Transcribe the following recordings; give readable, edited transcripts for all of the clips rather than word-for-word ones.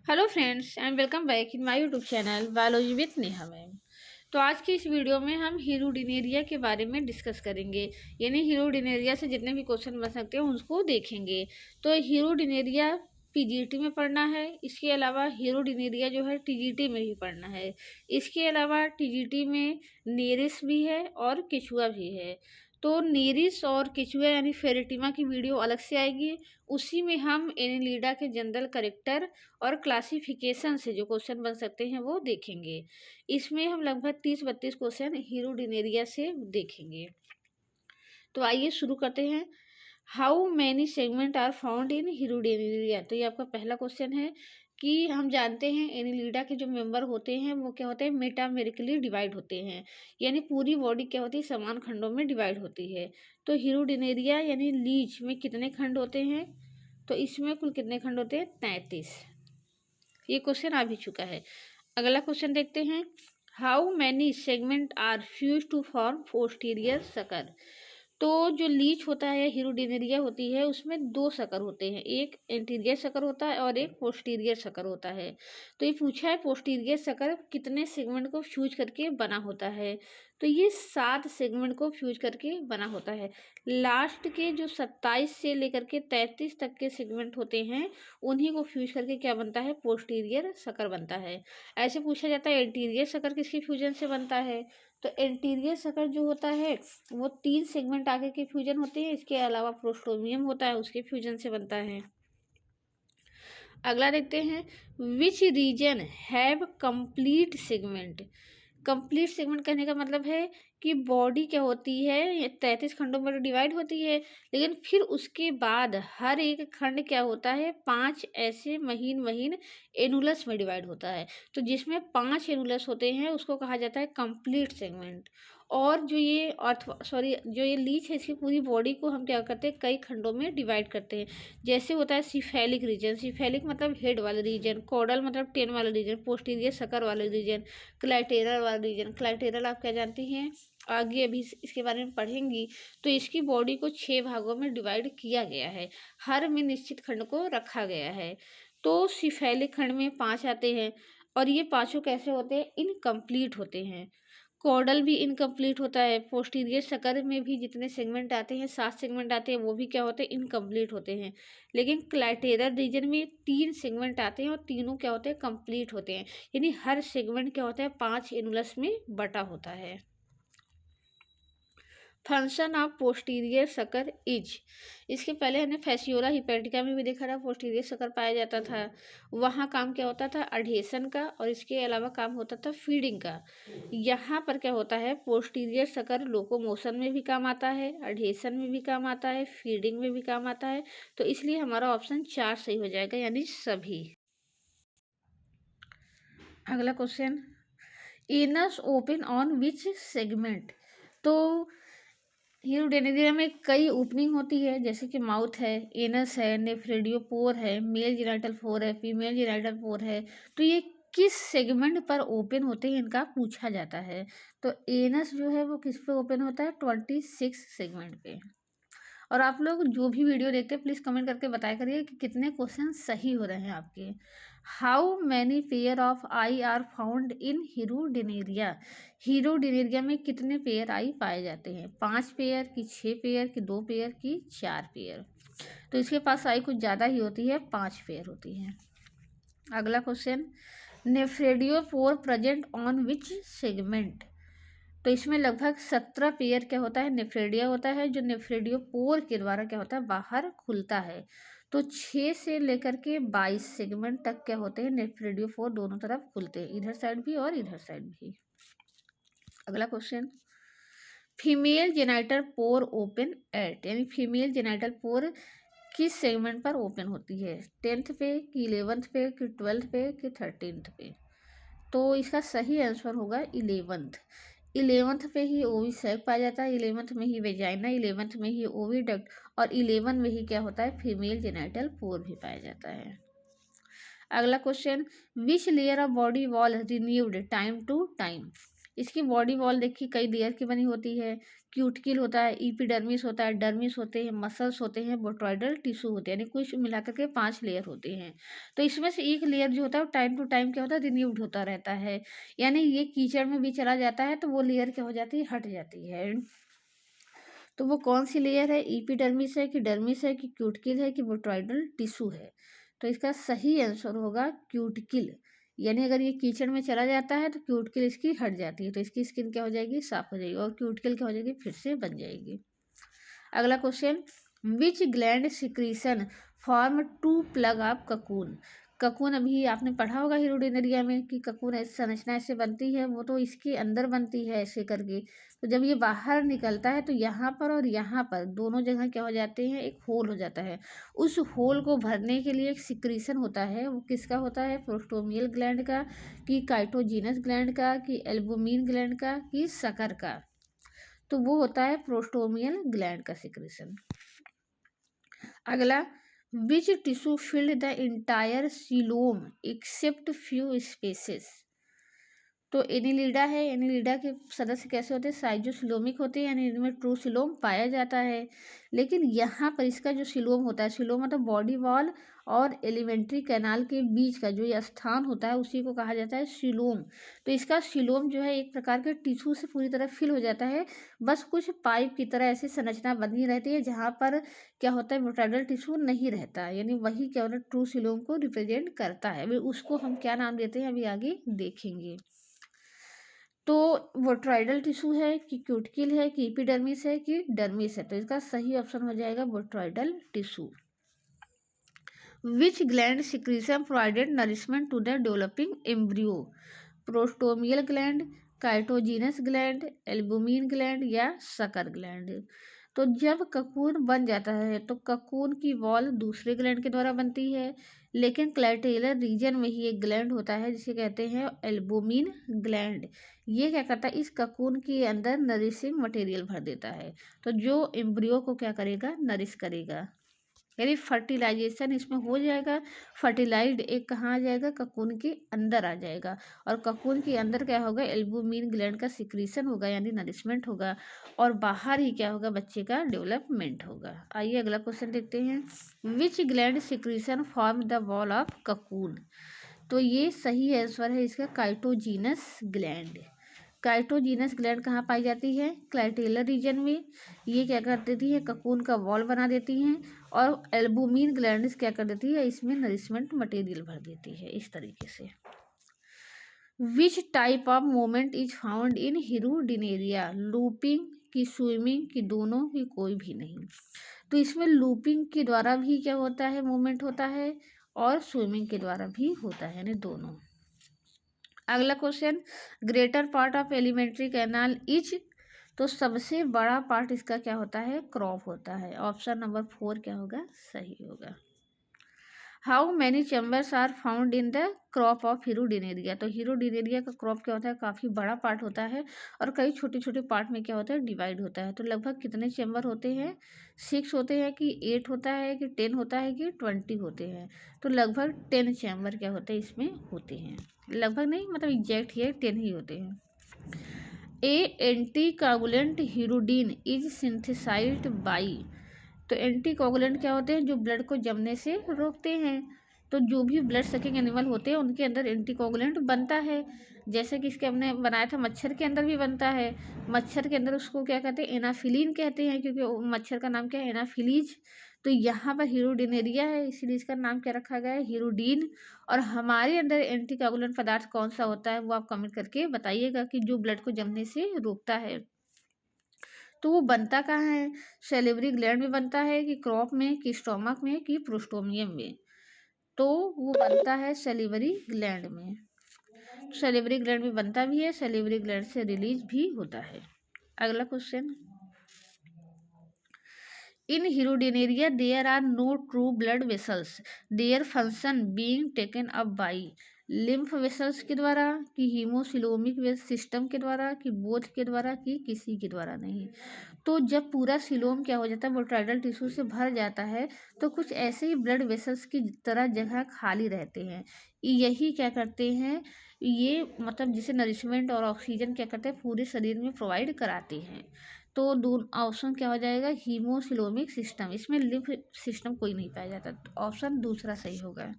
Hello friends and welcome back in my YouTube channel biology with Neha ma'am. तो आज की इस वीडियो में हम हीरोडिनेरिया के बारे में डिस्कस करेंगे, यानी हीरोडिनेरिया से जितने भी क्वेश्चन बन सकते हैं उसको देखेंगे। तो हीरोडिनेरिया पीजीटी में पढ़ना है, इसके अलावा हीरोडिनेरिया जो है टीजीटी में भी पढ़ना है। इसके अलावा टीजीटी में नेरिस भी है और केचुआ भी है। तो नेरिस और केचुआ यानी फेरेटिमा की वीडियो अलग से आएगी, उसी में हम एनिलिडा के जनरल करेक्टर और क्लासिफिकेशन से जो क्वेश्चन बन सकते हैं वो देखेंगे। इसमें हम लगभग 30-32 क्वेश्चन हीरोडिनेरिया से देखेंगे। तो आइए शुरू करते हैं। How many segment are found in Hirudinaria. तो ये आपका पहला क्वेश्चन है कि हम जानते हैं एनिलिडा के जो मेंबर होते हैं वो क्या होते हैं, मेटामेरिकली डिवाइड होते हैं, यानी पूरी बॉडी क्या होती है, समान खंडों में डिवाइड होती है। तो हीरोडिनेरिया यानी लीच में कितने खंड होते हैं, तो इसमें कुल कितने खंड होते हैं, 33। ये क्वेश्चन आ भी चुका है। अगला क्वेश्चन देखते हैं। How many segment are fuse to form posterior sucker. तो जो लीच होता है, हीरोडिनेरिया होती है, उसमें दो सकर होते हैं, एक एंटीरियर सकर होता है और एक पोस्टीरियर सकर होता है। तो ये पूछा है पोस्टीरियर सकर कितने सेगमेंट को फ्यूज करके बना होता है, तो ये 7 सेगमेंट को फ्यूज करके बना होता है। लास्ट के जो 27 से लेकर के 33 तक के सेगमेंट होते हैं उन्हीं को फ्यूज करके क्या बनता है, पोस्टीरियर सकर बनता है। ऐसे पूछा जाता है एंटीरियर सकर किसके फ्यूजन से बनता है, तो एंटीरियर सकर जो होता है वो 3 सेगमेंट आगे के फ्यूजन होते हैं, इसके अलावा प्रोस्टोमियम होता है उसके फ्यूजन से बनता है। अगला देखते हैं। Which region have complete segment. Complete segment कहने का मतलब है कि बॉडी क्या होती है, ये 33 खंडों में डिवाइड होती है, लेकिन फिर उसके बाद हर एक खंड क्या होता है, 5 ऐसे महीन महीन एनुलस में डिवाइड होता है। तो जिसमें 5 एनुलस होते हैं उसको कहा जाता है कंप्लीट सेगमेंट। और जो ये लीच है, इसकी पूरी बॉडी को हम क्या करते हैं, कई खंडों में डिवाइड करते हैं। जैसे होता है सिफेलिक रीजन, सिफेलिक मतलब हेड वाला रीजन, कॉडल मतलब टेन वाला रीजन, पोस्टीरियर सकर वाला रीजन, क्लाइटेरल वाला रीजन। क्लाइटेरल आप क्या जानती हैं, आगे अभी इसके बारे में पढ़ेंगी। तो इसकी बॉडी को 6 भागों में डिवाइड किया गया है, हर में निश्चित खंड को रखा गया है। तो सिफेलिक खंड में 5 आते हैं और ये पांचों कैसे होते हैं, इनकम्प्लीट होते हैं। कॉर्डल भी इनकम्प्लीट होता है। पोस्टीरियर सकर में भी जितने सेगमेंट आते हैं, 7 सेगमेंट आते हैं, वो भी क्या होते हैं, इनकम्प्लीट होते हैं। लेकिन क्लैटेरल रीजन में 3 सेगमेंट आते हैं और तीनों क्या होते हैं, कंप्लीट होते हैं, यानी हर सेगमेंट क्या होता है, 5 एनुलस में बटा होता है। Function of posterior sucker is. इसके पहले हमने फैसियोला हिपैटिका में भी देखा था पोस्टीरियर सकर पाया जाता था। वहाँ काम क्या होता था, अडहेसन का, और इसके अलावा काम होता था फीडिंग का। यहाँ पर क्या होता है, पोस्टीरियर सकर लोकोमोशन में भी काम आता है, अडहेसन में भी काम आता है, फीडिंग में भी काम आता है। तो इसलिए हमारा ऑप्शन 4 सही हो जाएगा, यानी सभी। अगला question. Anus open on which segment. तो हीरोडेनेरिया में कई ओपनिंग होती है, जैसे कि माउथ है, एनस है, नेफ्रेडियोपोर है, मेल जीनाइटल पोर है, फीमेल जीनाइटल पोर है। तो ये किस सेगमेंट पर ओपन होते हैं, इनका पूछा जाता है। तो एनस जो है वो किस पे ओपन होता है, 26 सेगमेंट पे। और आप लोग जो भी वीडियो देखते हैं प्लीज़ कमेंट करके बताया करिए कि कितने क्वेश्चन सही हो रहे हैं आपके। How many pair of I R found in Hirudinaria. Hirudinaria में कितने पेयर आई पाए जाते हैं, 5 पेयर की, 6 पेयर की, 2 पेयर की, 4 पेयर। तो इसके पास आई कुछ ज़्यादा ही होती है, 5 पेयर होती है। अगला question. Nephridiopore present on which segment. तो इसमें लगभग 17 पेयर क्या होता है, नेफ्रेडिया होता है, जो नेफ्रेडियोपोर के द्वारा क्या होता है, बाहर खुलता है। तो 6 से लेकर के 22 सेगमेंट तक क्या होते हैं, नेफ्रेडियोपोर दोनों तरफ खुलते हैं, इधर साइड भी और इधर साइड भी। अगला question. Female genital pour open at, यानी फीमेल जेनाइटल पोर किस सेगमेंट पर ओपन होती है, 10th पे कि 11th पे कि 12th पे कि 13th पे। तो इसका सही आंसर होगा 11th। 11th पे ही ओवी सैक पाया जाता है, 11th में ही वेजाइना, 11th में ही ओविडक्ट, और 11 में ही क्या होता है, फीमेल जेनाइटल पोर भी पाया जाता है। अगला question. Which layer of body wall renewed time to time. इसकी बॉडी वॉल देखिए कई लेयर की बनी होती है। क्यूटिकल होता है, एपिडर्मिस होता है, डर्मिस होते हैं, मसल्स होते हैं, बोट्रॉइडल टिश्यू होते हैं, यानी कुछ मिलाकर के 5 लेयर होते हैं। तो इसमें से एक लेयर जो होता है वो टाइम टू टाइम क्या होता है, रिन्यूड होता रहता है। यानी ये कीचड़ में भी चला जाता है तो वो लेयर क्या हो जाती है, हट जाती है। तो वो कौन सी लेयर है, एपिडर्मिस है कि डर्मिस है कि क्यूटिकल है कि बोट्रॉइडल टिश्यू है। तो इसका सही आंसर होगा क्यूटिकल। यानी अगर ये कीचड़ में चला जाता है तो क्यूटिकल इसकी हट जाती है, तो इसकी स्किन क्या हो जाएगी, साफ हो जाएगी, और क्यूटिकल क्या हो जाएगी, फिर से बन जाएगी। अगला question, which gland secretion form to plug off cocoon. Cocoon अभी आपने पढ़ा होगा हीरोडिनेरिया में कि ककून ऐसी संरचना ऐसे बनती है, वो तो इसके अंदर बनती है ऐसे करके। तो जब ये बाहर निकलता है तो यहाँ पर और यहाँ पर दोनों जगह क्या हो जाते हैं, एक होल हो जाता है। उस होल को भरने के लिए एक सिक्रीशन होता है, वो किसका होता है, प्रोस्टोमियल ग्लैंड का कि काइटोजिनस ग्लैंड का कि एल्बुमिन ग्लैंड का कि शकर का। तो वो होता है प्रोस्टोमियल ग्लैंड का सिक्रीशन। अगला, which tissue filled the entire coelom except few spaces. तो एनिलिडा है, एनिलिडा के सदस्य कैसे होते हैं, साइजोसिलोमिक होते हैं, यानी इनमें ट्रू सिलोम पाया जाता है। लेकिन यहाँ पर इसका जो सिलोम होता है, सिलोम मतलब बॉडी वॉल और एलिमेंट्री कैनाल के बीच का जो ये स्थान होता है उसी को कहा जाता है सिलोम। तो इसका सिलोम जो है एक प्रकार के टिश्यू से पूरी तरह फिल हो जाता है, बस कुछ पाइप की तरह ऐसी संरचना बनी रहती है जहाँ पर क्या होता है, बोट्रॉइडल टिश्यू नहीं रहता, यानी वही क्या होता है, ट्रू सिलोम को रिप्रेजेंट करता है। अभी उसको हम क्या नाम देते हैं अभी आगे देखेंगे। तो बोट्रॉइडल टिश्यू है कि क्यूटिकल है कि एपिडर्मिस है कि डर्मिस है, तो इसका सही ऑप्शन हो जाएगा botryoidal tissue. Which gland secretion provided nourishment to the developing embryo. Prostomial gland, chitogenous gland, albumin gland या शकर ग्लैंड। तो जब ककून बन जाता है तो ककून की वॉल दूसरे ग्लैंड के द्वारा बनती है, लेकिन क्लैटेलर रीजन में ही एक ग्लैंड होता है जिसे कहते हैं एल्बुमिन ग्लैंड। ये क्या करता है, इस ककून के अंदर नरिशिंग मटेरियल भर देता है, तो जो एम्ब्रियो को क्या करेगा, नरिश करेगा, यानी फर्टिलाइजेशन इसमें हो जाएगा। फर्टिलाइज्ड एक कहाँ आ जाएगा, ककून के अंदर आ जाएगा, और ककून के अंदर क्या होगा, एल्बुमिन ग्लैंड का सिक्रीशन होगा यानी नरिशमेंट होगा, और बाहर ही क्या होगा, बच्चे का डेवलपमेंट होगा। आइए अगला क्वेश्चन देखते हैं, विच gland secretion form the wall of cocoon. तो ये सही आंसर है इसका काइटोजिनस ग्लैंड। काइटोजिनस ग्लैंड कहाँ पाई जाती है, क्लैटेलर रीजन में। ये क्या कर देती है, ककून का वॉल बना देती हैं, और एल्बुमिन ग्लैंड क्या कर देती है, इसमें नरिशमेंट मटेरियल भर देती है इस तरीके से। Which type of movement is found in Hirudinaria. Looping की स्विमिंग की दोनों की कोई भी नहीं। तो इसमें लूपिंग के द्वारा भी क्या होता है, मूवमेंट होता है, और स्विमिंग के द्वारा भी होता है, यानी दोनों। अगला question, greater part of alimentary canal is. तो सबसे बड़ा पार्ट इसका क्या होता है, क्रॉप होता है। ऑप्शन नंबर 4 क्या होगा, सही होगा। How many chambers are found in the crop of Hirudinaria. तो हीरोडिनेरिया का क्रॉप क्या होता है, काफ़ी बड़ा पार्ट होता है, और कई छोटे छोटे पार्ट में क्या होता है, डिवाइड होता है। तो लगभग कितने चैम्बर होते हैं, 6 होते हैं कि 8 होता है कि 10 होता है कि 20 होते हैं। तो लगभग 10 चैम्बर क्या होते हैं इसमें होते हैं, लगभग नहीं मतलब एग्जैक्ट ये 10 ही होते हैं। A anticoagulant hirudin is synthesised by. तो एंटीकोगुलेंट क्या होते हैं, जो ब्लड को जमने से रोकते हैं। तो जो भी ब्लड सकिंग एनिमल होते हैं उनके अंदर एंटीकोगुलेंट बनता है, जैसे कि इसके हमने बनाया था, मच्छर के अंदर भी बनता है। मच्छर के अंदर उसको क्या कहते हैं, एनाफिलीन कहते हैं, क्योंकि मच्छर का नाम क्या है, एनाफिलीज। तो यहाँ पर हीरोडिनेरिया है इसीलिए इसका नाम क्या रखा गया है, हीरोडीन। और हमारे अंदर एंटीकोगुलेंट पदार्थ कौन सा होता है वो आप कमेंट करके बताइएगा, कि जो ब्लड को जमने से रोकता है। तो वो बनता कहाँ है, सेलिवरी ग्लैंड में बनता है कि क्रॉप में कि स्टोमक में कि प्रोस्टोमियम में। तो वो बनता है सेलिवरी ग्लैंड में। सेलिवरी ग्लैंड में बनता भी है, सेलिवरी ग्लैंड से रिलीज भी होता है। अगला question, in Hirudinaria there are no true blood vessels, their function being taken up by. Lymph vessels के द्वारा कि हीमोसिलोमिक सिस्टम के द्वारा कि बोथ के द्वारा कि किसी के द्वारा नहीं। तो जब पूरा सिलोम क्या हो जाता है, बोट्राइडल टिश्यू से भर जाता है, तो कुछ ऐसे ही ब्लड वेसल्स की तरह जगह खाली रहते हैं। यही क्या करते हैं, ये मतलब जिसे नरिशमेंट और ऑक्सीजन क्या करते हैं, पूरे शरीर में प्रोवाइड कराते हैं। तो दो ऑप्शन क्या हो जाएगा, हीमोसिलोमिक सिस्टम। इसमें लिम्फ सिस्टम कोई नहीं पाया जाता, तो ऑप्शन दूसरा सही होगा।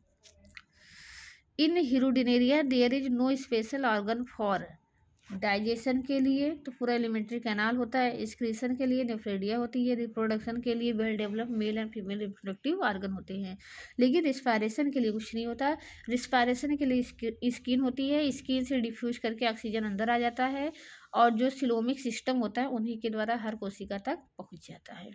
In Hirudinaria there is no special organ for digestion के लिए तो पूरा एलिमेंट्री कैनाल होता है, एक्सक्रीशन के लिए नेफ्रेडिया होती है, रिप्रोडक्शन के लिए well develop male and female reproductive organ होते हैं, लेकिन रिस्पायरेशन के लिए कुछ नहीं होता। रिस्पायरेशन के लिए स्किन होती है, स्किन से डिफ्यूज करके ऑक्सीजन अंदर आ जाता है, और जो सिलोमिक सिस्टम होता है उन्हीं के द्वारा हर कोशिका तक पहुंच जाता है।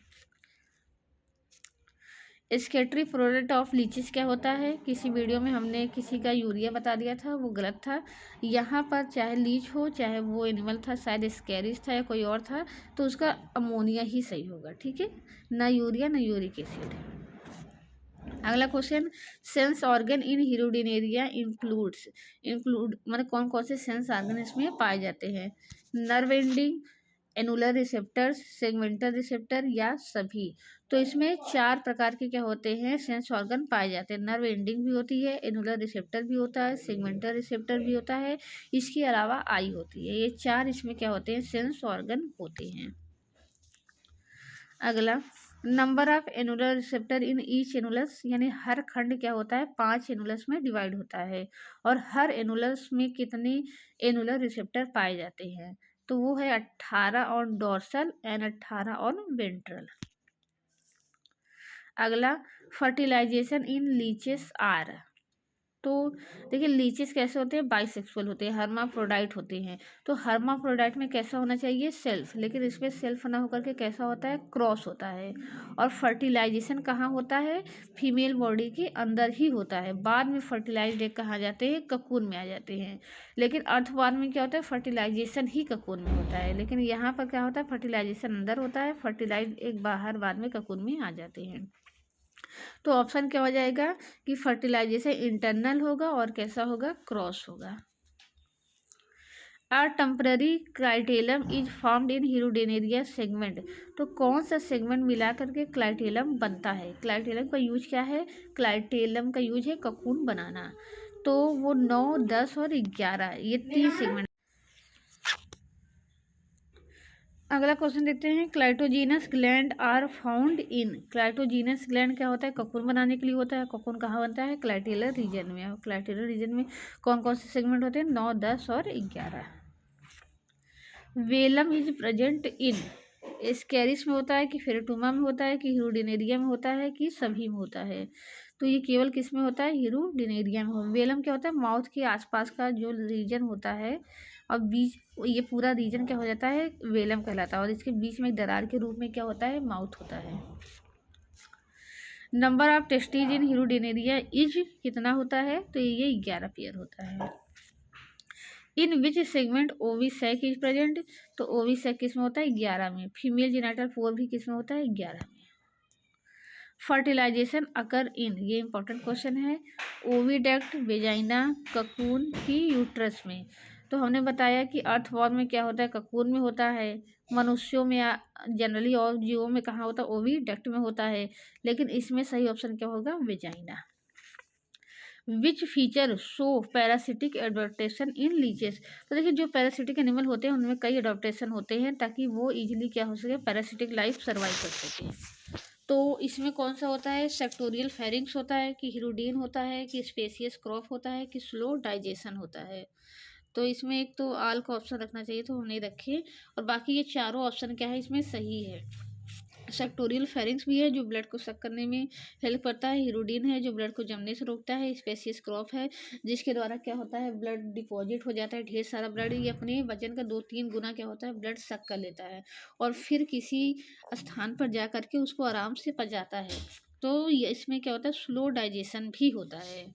स्केटरी प्रोडक्ट ऑफ लीचेस क्या होता है, किसी वीडियो में हमने किसी का यूरिया बता दिया था, वो गलत था। यहाँ पर चाहे लीच हो, चाहे वो एनिमल था, शायद स्कैरिस था या कोई और था, तो उसका अमोनिया ही सही होगा, ठीक है, ना यूरिया ना यूरिक एसिड। अगला question, sense organ in Hirudinaria include मतलब कौन कौन से सेंस ऑर्गन इसमें पाए जाते हैं, nerve ending, annular receptors, segmental receptor या सभी। तो इसमें 4 प्रकार के क्या होते हैं, सेंस ऑर्गन पाए जाते हैं। नर्व एंडिंग भी होती है, एनुलर रिसेप्टर भी होता है, सेगमेंटल रिसेप्टर भी होता है, इसके अलावा आई होती है। ये 4 इसमें क्या होते हैं, सेंस ऑर्गन होते हैं। अगला, number of annular receptor in each annulus, यानी हर खंड क्या होता है 5 एनुलस में डिवाइड होता है, और हर एनुलस में कितने एनुलर रिसेप्टर पाए जाते हैं, तो वो है 18 on dorsal and 18 on ventral. अगला, फर्टिलाइजेशन इन लीचेस आर, तो देखिए लीचेस कैसे होते हैं, बाइसेक्सुअल होते हैं, हर्माफ्रोडाइट होते हैं। तो हर्माफ्रोडाइट में कैसा होना चाहिए, सेल्फ, लेकिन इसमें सेल्फ ना होकर के कैसा होता है, क्रॉस होता है। और फर्टिलाइजेशन कहाँ होता है, फीमेल बॉडी के अंदर ही होता है, बाद में फर्टिलाइज्ड एग कहाँ जाते हैं, ककून में आ जाते हैं। लेकिन अर्थवार में क्या होता है, फर्टिलाइजेशन ही ककून में होता है, लेकिन यहाँ पर क्या होता है, फर्टिलाइजेशन अंदर होता है, फर्टिलाइज्ड एग बाहर बाद में ककून में आ जाते हैं। तो ऑप्शन क्या हो जाएगा कि फर्टिलाइजेशन इंटरनल होगा और कैसा होगा, क्रॉस होगा। A temporary clitellum is formed in Hirudinaria segment, तो कौन सा सेगमेंट मिला करके क्लाइटेलम बनता है। क्लाइटेलम का यूज क्या है, क्लाइटेलम का यूज है ककून बनाना। तो वो 9, 10 और 11 ये 3 सेगमेंट। अगला क्वेश्चन देखते हैं, clitogenous gland are found in, clitogenous gland क्या होता है, ककून बनाने के लिए होता है। ककून कहाँ बनता है, क्लाइटेलर रीजन में। और क्लाइटेलर रीजन में कौन कौन से सेगमेंट होते हैं, 9, 10 और 11। Velum is present in, Ascaris में होता है कि फेरेटोमा में होता है कि हीरोडिनेरिया में होता है कि सभी में होता है, तो ये केवल किस में होता है, हीरोडिनेरिया में। वेलम क्या होता है, माउथ के आसपास का जो रीजन होता है, और बीच ये पूरा रीजन क्या हो जाता है, वेलम कहलाता है, और इसके बीच में एक दरार के रूप में क्या होता है, माउथ होता है। Number of testes in Hirudinaria is कितना होता है, तो ये 11 पेयर होता है। इन विच सेगमेंट ओविसैक इज प्रेजेंट, तो ओविसैक किस में होता है, 11 में। फीमेल जेनिटल पोर भी किस में होता है, 11 में। फर्टिलाइजेशन अकर इन, ये इंपॉर्टेंट क्वेश्चन है, ओविडक्ट, वेजाइना, ककून की यूट्रस में। तो हमने बताया कि अर्थवॉर्म में क्या होता है, ककून में होता है, मनुष्यों में जनरली, और जीवों में कहाँ होता है, ओविडक्ट में होता है, लेकिन इसमें सही ऑप्शन क्या होगा, vagina. Which feature show parasitic adoption in leches, तो देखिए जो पैरासिटिक एनिमल होते हैं उनमें कई एडोप्टेशन होते हैं ताकि वो इजीली क्या हो सके, पैरासिटिक लाइफ सर्वाइव कर सके। तो इसमें कौन सा होता है, सेक्टोरियल फेरिंग्स होता है कि हीरोडीन होता है कि स्पेसियस क्रॉप होता है कि स्लो डाइजेशन होता है। तो इसमें एक तो आल का ऑप्शन रखना चाहिए, तो हम नहीं रखे, और बाकी ये चारों ऑप्शन क्या है इसमें सही है। सेक्टोरियल फेरिंग्स भी है जो ब्लड को सक करने में हेल्प करता है, हीरोडीन है जो ब्लड को जमने से रोकता है, स्पेसियस क्रॉप है जिसके द्वारा क्या होता है, ब्लड डिपॉजिट हो जाता है, ढेर सारा ब्लड, ये अपने वजन का 2-3 गुना क्या होता है, ब्लड सक कर लेता है और फिर किसी स्थान पर जा करके उसको आराम से पचाता है। तो ये इसमें क्या होता है, स्लो डाइजेशन भी होता है।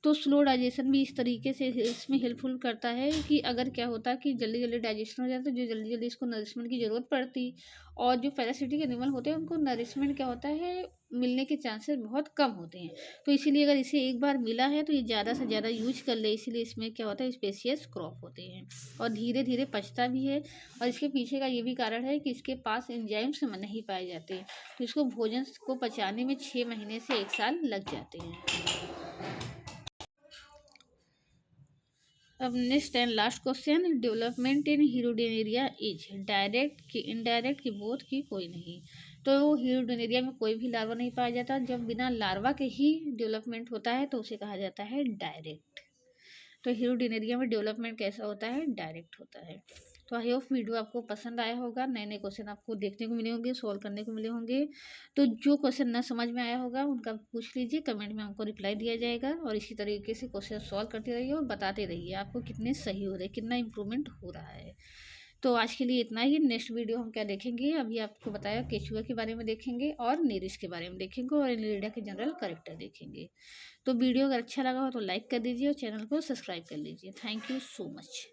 तो स्लो डाइजेशन भी इस तरीके से इसमें हेल्पफुल करता है कि अगर क्या होता है कि जल्दी जल्दी डाइजेशन हो जाता है, जो जल्दी जल्दी इसको नरिशमेंट की ज़रूरत पड़ती, और जो पैरासिटिक एनिमल होते हैं उनको नरिशमेंट क्या होता है मिलने के चांसेस बहुत कम होते हैं। तो इसीलिए अगर इसे एक बार मिला है तो ये ज़्यादा से ज़्यादा यूज कर ले, इसीलिए इसमें क्या होता है स्पेशियस क्रॉप होते हैं और धीरे धीरे पचता भी है। और इसके पीछे का ये भी कारण है कि इसके पास एंजाइम्स नहीं पाए जाते, तो इसको भोजन को पचाने में 6 महीने से 1 साल लग जाते हैं। अब next and last question, development in Hirudinaria is direct की इनडायरेक्ट की बोथ की कोई नहीं। तो हीरोडेनेरिया में कोई भी लार्वा नहीं पाया जाता, जब बिना लार्वा के ही डेवलपमेंट होता है तो उसे कहा जाता है डायरेक्ट। तो हीरोडेनेरिया में डेवलपमेंट कैसा होता है, डायरेक्ट होता है। तो आई होप वीडियो आपको पसंद आया होगा, नए नए क्वेश्चन आपको देखने को मिले होंगे, सॉल्व करने को मिले होंगे। तो जो क्वेश्चन ना समझ में आया होगा उनका पूछ लीजिए, कमेंट में हमको रिप्लाई दिया जाएगा। और इसी तरीके से क्वेश्चन सॉल्व करते रहिए और बताते रहिए आपको कितने सही हो रहे, कितना इम्प्रूवमेंट हो रहा है। तो आज के लिए इतना ही। नेक्स्ट वीडियो हम क्या देखेंगे, अभी आपको बताया केचुआ के बारे में देखेंगे और नेरिस के बारे में देखेंगे और एनिलिडा के जनरल करेक्टर देखेंगे। तो वीडियो अगर अच्छा लगा हो तो लाइक कर दीजिए और चैनल को सब्सक्राइब कर लीजिए। Thank you so much.